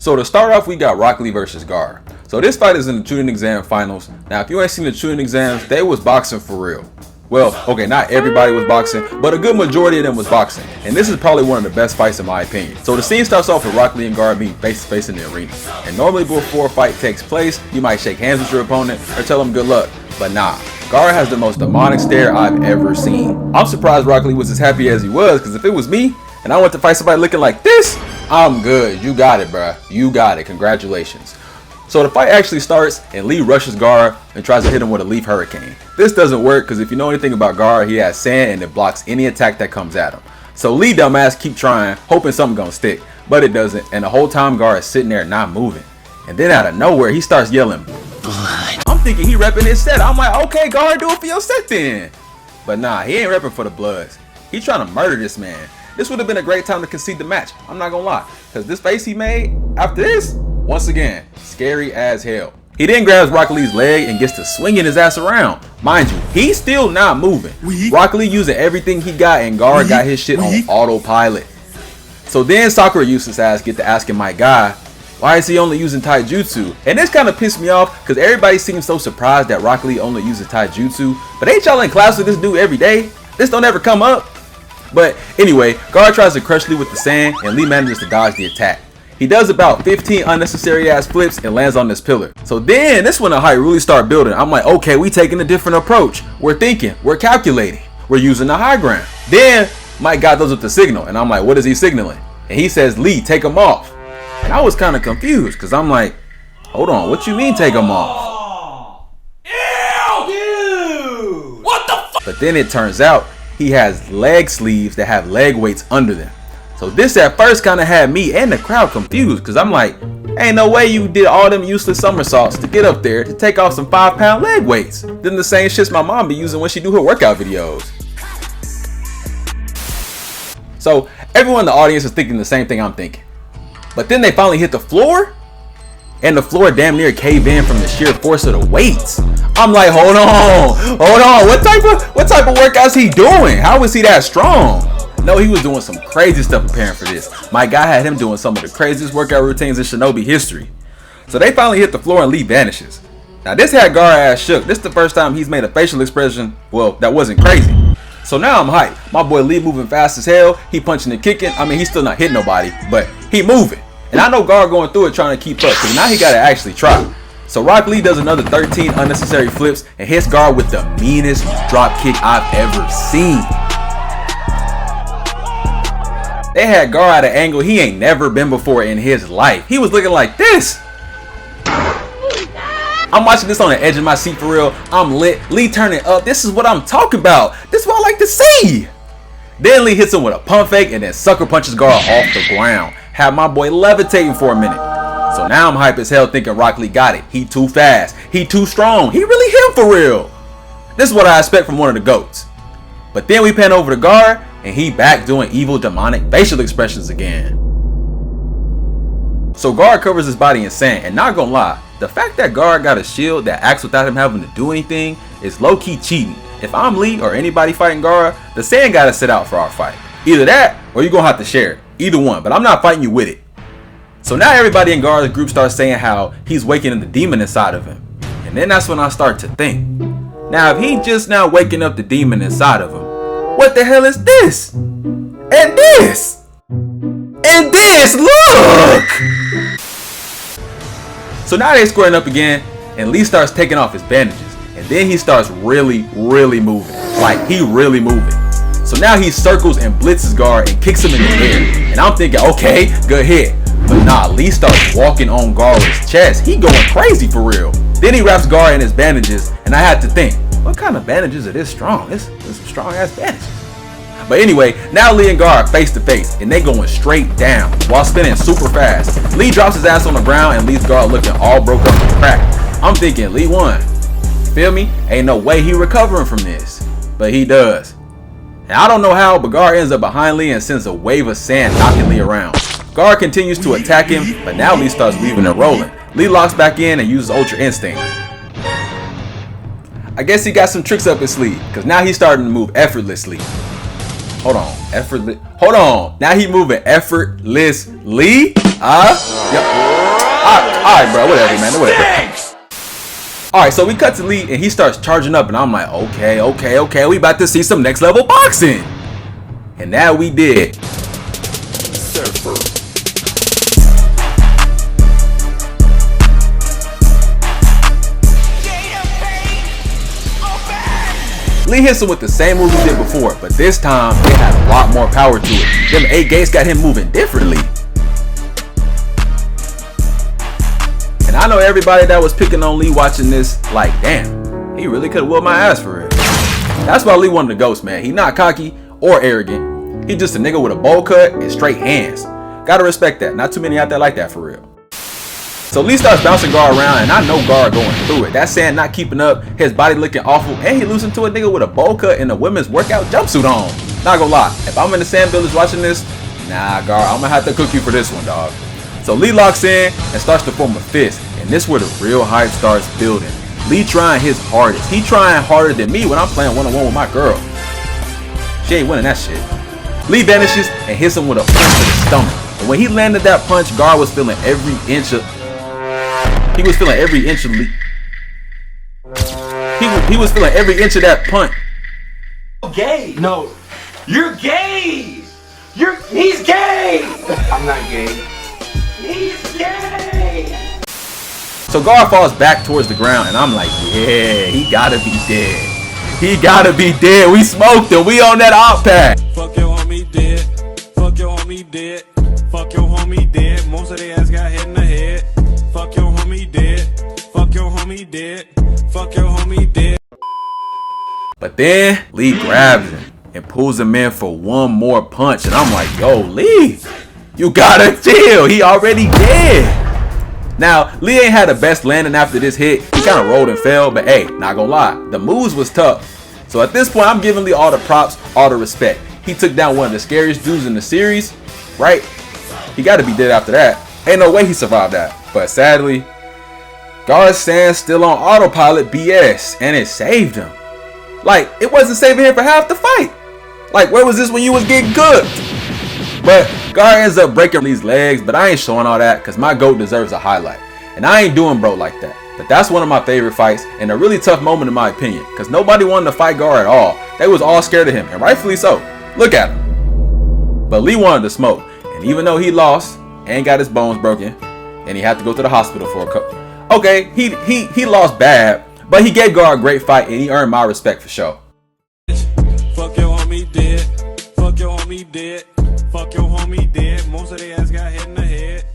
So to start off, we got Rock Lee versus Gaara. So this fight is in the shooting exam finals. Now, if you ain't seen the shooting exams, they was boxing for real. Well, okay, not everybody was boxing, but a good majority of them was boxing. And this is probably one of the best fights in my opinion. So the scene starts off with Rock Lee and Gaara being face to face in the arena. And normally before a fight takes place, you might shake hands with your opponent or tell them good luck. But nah, Gaara has the most demonic stare I've ever seen. I'm surprised Rock Lee was as happy as he was, because if it was me and I went to fight somebody looking like this, I'm good. You got it, bruh. You got it. Congratulations. So the fight actually starts and Lee rushes Gaara and tries to hit him with a leaf hurricane. This doesn't work because if you know anything about Gaara, he has sand and it blocks any attack that comes at him. So Lee dumbass keep trying, hoping something gonna stick, but it doesn't, and the whole time Gaara is sitting there not moving. And then out of nowhere he starts yelling blood. I'm thinking he repping his set. I'm like, okay Gaara, do it for your set then. But nah, he ain't repping for the Bloods. He's trying to murder this man. This would have been a great time to concede the match, I'm not gonna lie, because this face he made after this, once again, scary as hell. He then grabs Rock Lee's leg and gets to swinging his ass around. Mind you, he's still not moving. Rock Lee using everything he got and Gaara got his shit on autopilot. So then Sakura useless ass get to asking my guy, why is he only using taijutsu? And this kind of pissed me off because everybody seems so surprised that Rock Lee only uses taijutsu. But ain't y'all in class with this dude every day? This don't ever come up. But anyway, Gaara tries to crush Lee with the sand and Lee manages to dodge the attack. He does about 15 unnecessary ass flips and lands on this pillar. So then this when the hype really start building. I'm like, okay, we taking a different approach. We're thinking, we're calculating, we're using the high ground. Then my guy does with the signal and I'm like, what is he signaling? And he says, Lee, take him off. And I was kind of confused because I'm like, hold on, what you mean take him off? Ew, dude! What the fuck? But then it turns out he has leg sleeves that have leg weights under them. So this at first kind of had me and the crowd confused because I'm like, ain't no way you did all them useless somersaults to get up there to take off some 5-pound leg weights. Then the same shits my mom be using when she do her workout videos. So everyone in the audience is thinking the same thing I'm thinking. But then they finally hit the floor and the floor damn near caved in from the sheer force of the weights. I'm like, hold on, what type of workouts he doing? How is he that strong? No, he was doing some crazy stuff preparing for this. My guy had him doing some of the craziest workout routines in Shinobi history. So they finally hit the floor and Lee vanishes. Now this had Gaara ass shook. This is the first time he's made a facial expression, well, that wasn't crazy. So now I'm hyped. My boy Lee moving fast as hell. He punching and kicking. I mean, he's still not hitting nobody, but he moving. And I know Gaara going through it trying to keep up, because now he gotta actually try. So Rock Lee does another 13 unnecessary flips and hits Gaara with the meanest drop kick I've ever seen. They had Gaara at an angle he ain't never been before in his life. He was looking like this. I'm watching this on the edge of my seat for real. I'm lit. Lee turning up. This is what I'm talking about. This is what I like to see. Then Lee hits him with a pump fake and then sucker punches Gaara off the ground. Had my boy levitating for a minute. So now I'm hype as hell thinking Rock Lee got it. He too fast. He too strong. He really him for real. This is what I expect from one of the GOATs. But then we pan over to Gaara and he back doing evil demonic facial expressions again. So Gaara covers his body in sand, and not gonna lie, the fact that Gaara got a shield that acts without him having to do anything is low-key cheating. If I'm Lee or anybody fighting Gaara, the sand gotta sit out for our fight. Either that or you're gonna have to share it. Either one, but I'm not fighting you with it. So now everybody in Gaara's group starts saying how he's waking up the demon inside of him. And then that's when I start to think, now if he just now waking up the demon inside of him, what the hell is this? And this? And this, look! So now they're squaring up again and Lee starts taking off his bandages. And then he starts really moving. Like he really moving. So now he circles and blitzes Gaara and kicks him in the air. And I'm thinking, okay, good hit. But nah, Lee starts walking on Gaara's chest. He going crazy for real. Then he wraps Gaara in his bandages and I had to think, what kind of bandages are this strong? This is some strong ass bandages. But anyway, now Lee and Gaara are face to face and they going straight down while spinning super fast. Lee drops his ass on the ground and leaves Gaara looking all broke up and cracked. I'm thinking Lee won. Feel me? Ain't no way he recovering from this. But he does. And I don't know how, but Gaara ends up behind Lee and sends a wave of sand knocking Lee around. Gaara continues to attack him, but now Lee starts weaving and rolling. Lee locks back in and uses Ultra Instinct. I guess he got some tricks up his sleeve, because now he's starting to move effortlessly. Hold on, now he moving effortlessly. Yep. Alright, bro, whatever, man, whatever. Alright, so we cut to Lee and he starts charging up and I'm like, okay, we about to see some next level boxing. And now we did. Surfer. Lee hits him with the same move he did before, but this time it had a lot more power to it. Them 8 gates got him moving differently. And I know everybody that was picking on Lee watching this, like, damn, he really could have whooped my ass for it. That's why Lee wanted the ghost, man. He not cocky or arrogant. He just a nigga with a bowl cut and straight hands. Gotta respect that. Not too many out there like that for real. So Lee starts bouncing Gaara around, and I know Gaara going through it. That sand not keeping up, his body looking awful, and he losing to a nigga with a bowl cut and a women's workout jumpsuit on. Not gonna lie, if I'm in the sand village watching this, nah, Gaara, I'm gonna have to cook you for this one, dog. So Lee locks in and starts to form a fist, and this is where the real hype starts building. Lee trying his hardest. He trying harder than me when I'm playing one-on-one with my girl. She ain't winning that shit. Lee vanishes and hits him with a punch to the stomach. And when he landed that punch, Gaara was feeling every inch of... He was feeling every inch of Lee. He was feeling every inch of that punch. Gay? No. You're gay! He's gay! I'm not gay. He's gay! So Gaara falls back towards the ground and I'm like, yeah, he gotta be dead. He gotta be dead. We smoked him. We on that op pack. Fuck your homie dead. Fuck your homie dead. Fuck your homie dead. Most of their ass got hit in the head. Fuck your homie dead. Fuck your homie dead. Fuck your homie dead. But then Lee grabs him and pulls him in for one more punch. And I'm like, yo, Lee, you gotta chill. He already dead. Now, Lee ain't had the best landing after this hit. He kind of rolled and fell, but hey, not gonna lie, the moves was tough. So at this point, I'm giving Lee all the props, all the respect. He took down one of the scariest dudes in the series, right? He gotta be dead after that. Ain't no way he survived that. But sadly, Gaara's sand still on autopilot BS, and it saved him. Like, it wasn't saving him for half the fight. Like, where was this when you was getting cooked? But Gaara ends up breaking Lee's legs, but I ain't showing all that because my GOAT deserves a highlight. And I ain't doing bro like that. But that's one of my favorite fights and a really tough moment in my opinion because nobody wanted to fight Gaara at all. They was all scared of him, and rightfully so. Look at him. But Lee wanted to smoke, and even though he lost and got his bones broken, and he had to go to the hospital for a couple. Okay, he lost bad, but he gave Gaara a great fight and he earned my respect for sure. Fuck your homie dead. Fuck your homie dead. Fuck your homie dead. Most of their ass got hit in the head.